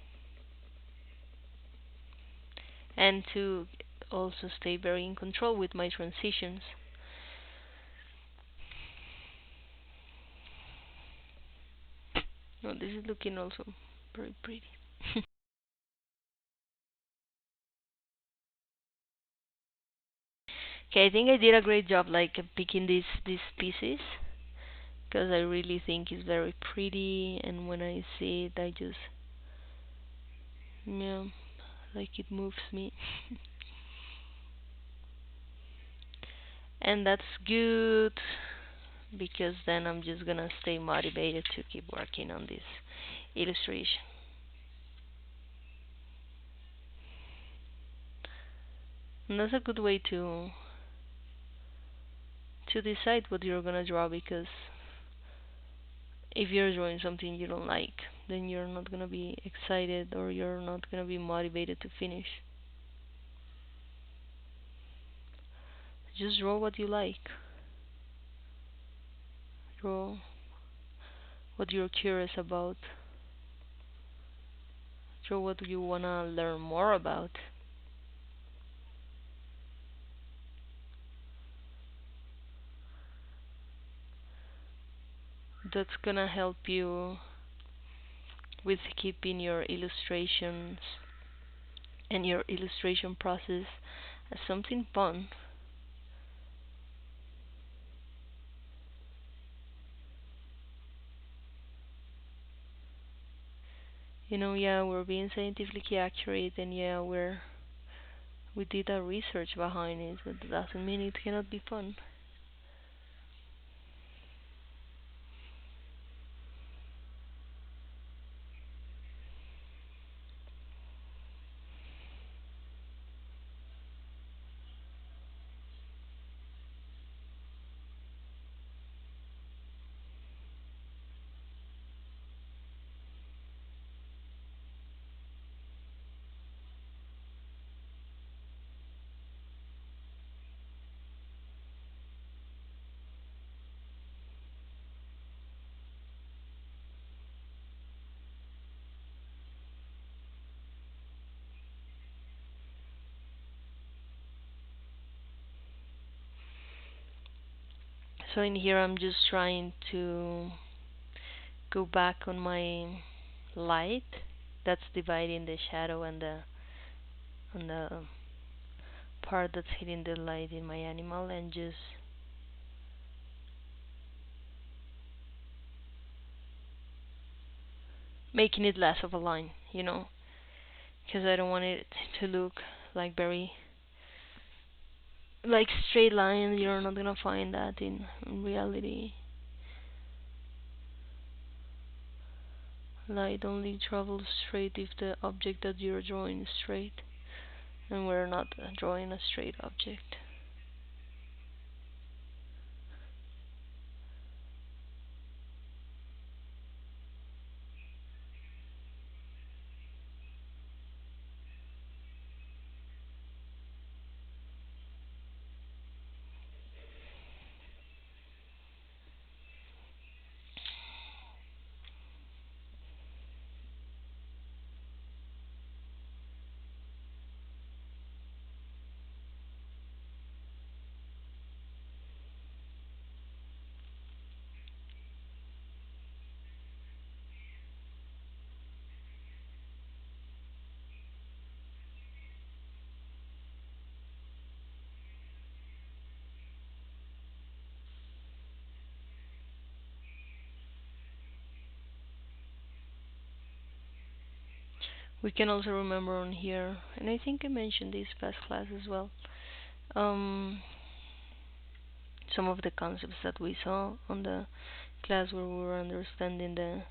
and to also stay very in control with my transitions. No, this is looking also very pretty. Okay, I think I did a great job like picking these pieces because I really think it's very pretty, and when I see it I just yeah, like it moves me. And that's good because then I'm just gonna stay motivated to keep working on this illustration. And that's a good way to decide what you're gonna draw, because if you're drawing something you don't like, then you're not gonna be excited or you're not gonna be motivated to finish. Just draw what you like. Draw what you're curious about. Draw what you wanna learn more about. That's gonna help you with keeping your illustrations and your illustration process as something fun. Yeah, we're being scientifically accurate, and yeah, we did our research behind it, but that doesn't mean it cannot be fun. So in here, I'm just trying to go back on my light that's dividing the shadow and the part that's hitting the light in my animal, and just making it less of a line, because I don't want it to look like very like straight line. You're not gonna find that in reality. Light only travels straight if the object that you're drawing is straight, and we're not drawing a straight object. We can also remember on here, and I think I mentioned this past class as well, um, some of the concepts that we saw on the class where we were understanding the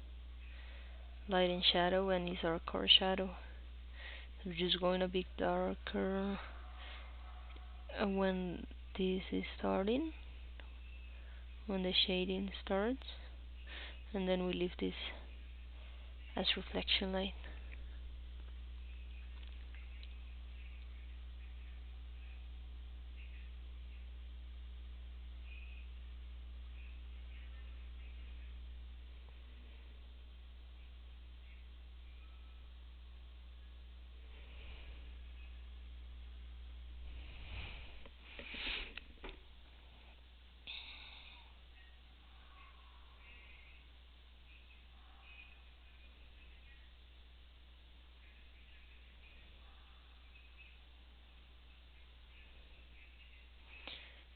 light and shadow, and is our core shadow. We're just going a bit darker when this is starting, when the shading starts, and then we leave this as reflection light.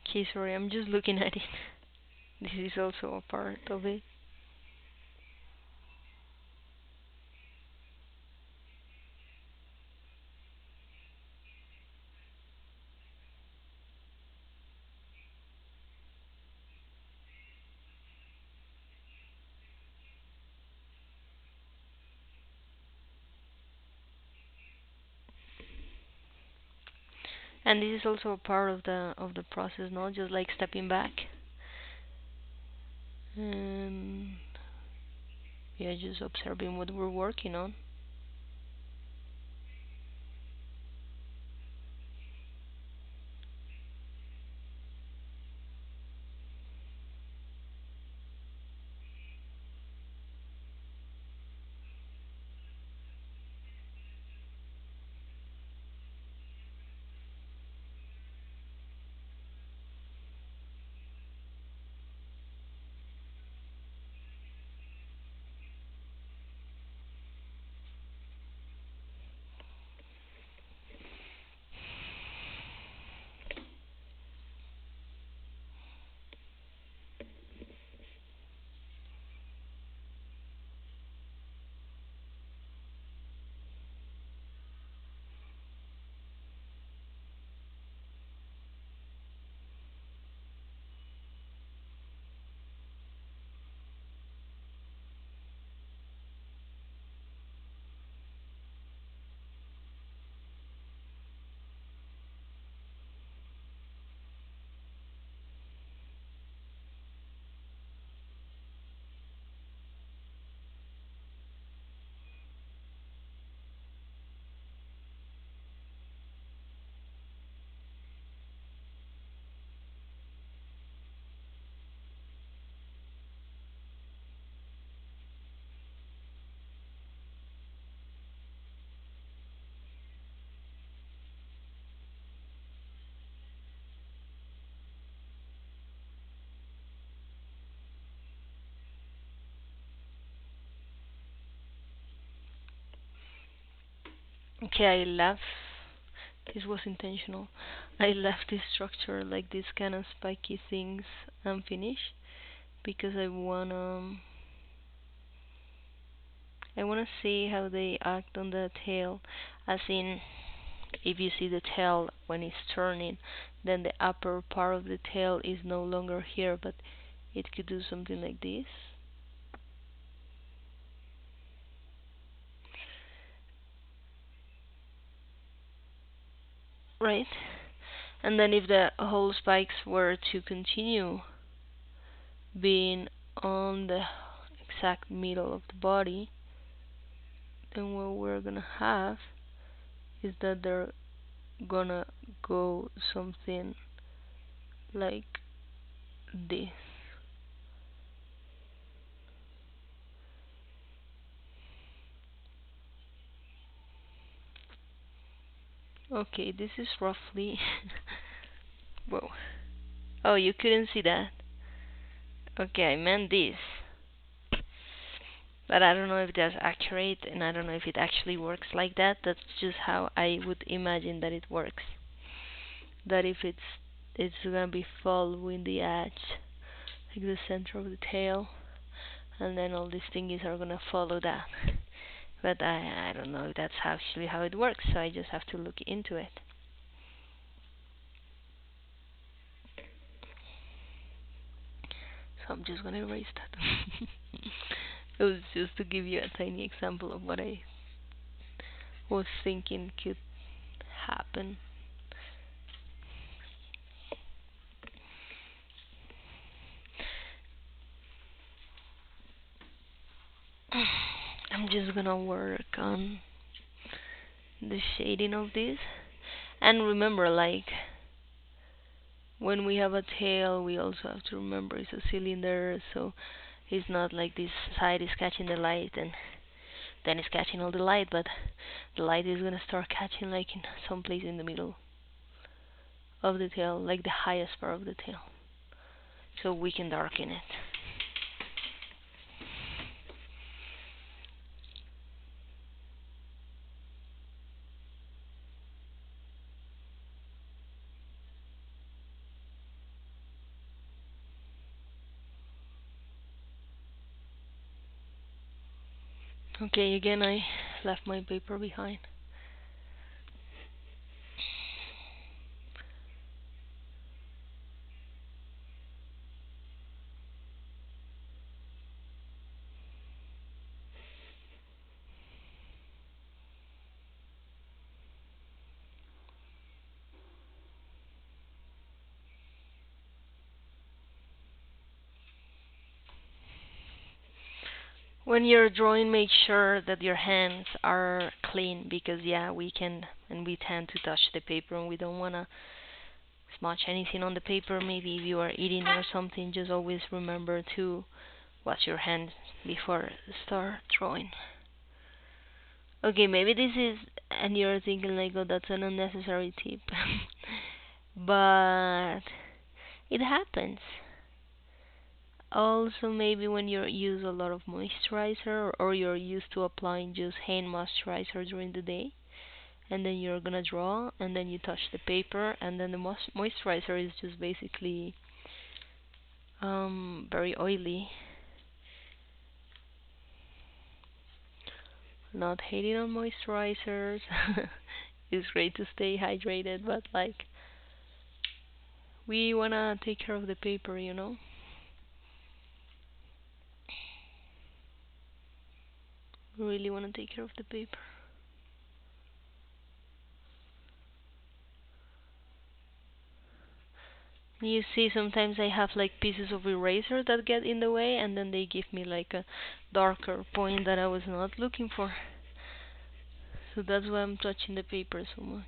Okay, sorry, I'm just looking at it. This is also a part of it. And this is also a part of the process, not just like stepping back and yeah, just observing what we're working on. Okay, I left. This was intentional. I left this structure like this kind of spiky things unfinished because I wanna see how they act on the tail. As in, if you see the tail when it's turning, then the upper part of the tail is no longer here, but it could do something like this, right? And then if the whole spikes were to continue being on the exact middle of the body, then what we're gonna have is that they're gonna go something like this. Okay, this is roughly. Whoa. Oh, you couldn't see that. Okay, I meant this. But I don't know if that's accurate, and I don't know if it actually works like that. That's just how I would imagine that it works. That if it's gonna be following the edge, like the center of the tail, and then all these thingies are gonna follow that. But I don't know if that's actually how it works, so I just have to look into it. So I'm just gonna erase that. It was just to give you a tiny example of what I was thinking could happen. I'm just gonna work on the shading of this. And remember, like, when we have a tail, we also have to remember it's a cylinder, so it's not like this side is catching the light and then it's catching all the light, but the light is gonna start catching like in some place in the middle of the tail, like the highest part of the tail, so we can darken it. Okay, again I left my paper behind. When you're drawing, make sure that your hands are clean because yeah, we can and we tend to touch the paper and we don't wanna smudge anything on the paper. Maybe if you are eating or something, just always remember to wash your hands before start drawing. Okay, maybe this is and you're thinking like, oh, that's an unnecessary tip, but it happens. Also, maybe when you use a lot of moisturizer or you're used to applying just hand moisturizer during the day, and then you're gonna draw, and then you touch the paper, and then the moisturizer is just basically very oily. Not hating on moisturizers. It's great to stay hydrated, but like we wanna take care of the paper, you know? We really wanna take care of the paper. You see, sometimes I have like pieces of eraser that get in the way, and then they give me like a darker point that I was not looking for. So that's why I'm touching the paper so much.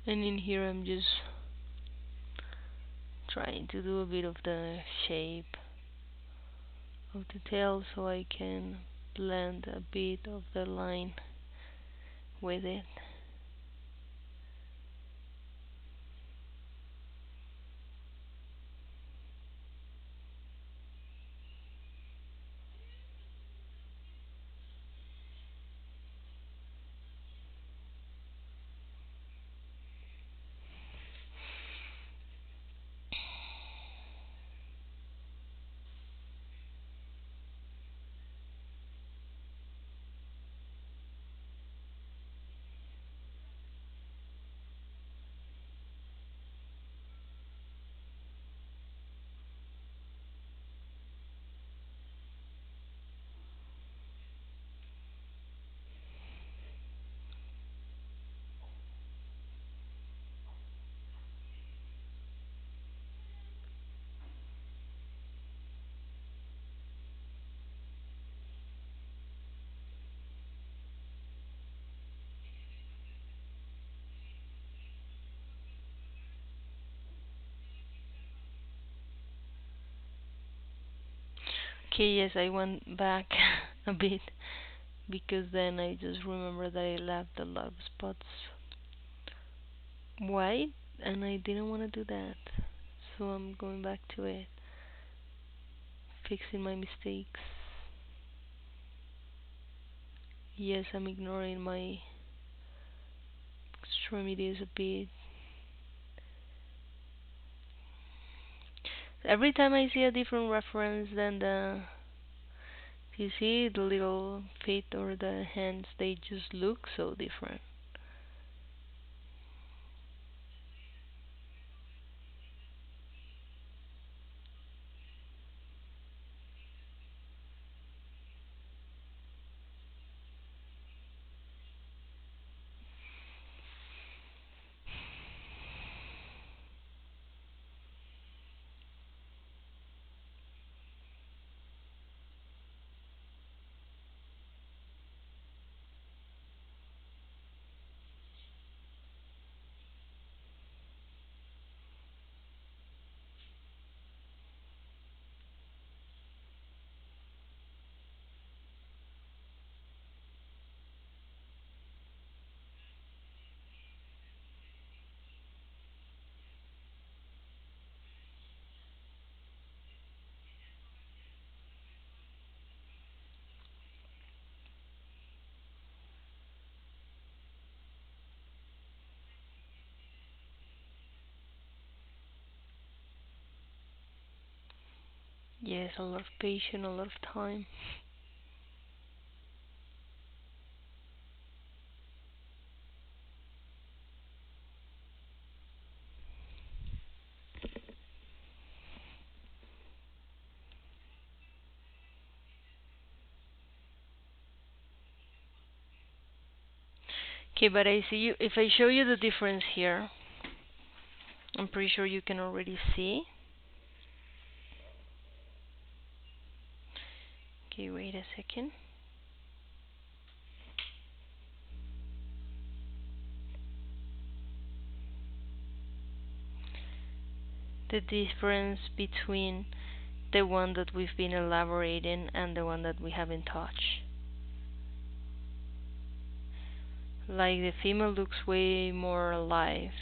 And in here, I'm just trying to do a bit of the shape of the tail so I can blend a bit of the line with it. Okay, yes, I went back a bit because then I just remember that I left a lot of spots white and I didn't want to do that. So I'm going back to it, fixing my mistakes. Yes, I'm ignoring my extremities a bit. Every time I see a different reference than you see the little feet or the hands, they just look so different. Yes, a lot of patience, a lot of time. Okay, but I see you. If I show you the difference here, I'm pretty sure you can already see. Okay, wait a second. The difference between the one that we've been elaborating and the one that we haven't touched. Like the female looks way more alive.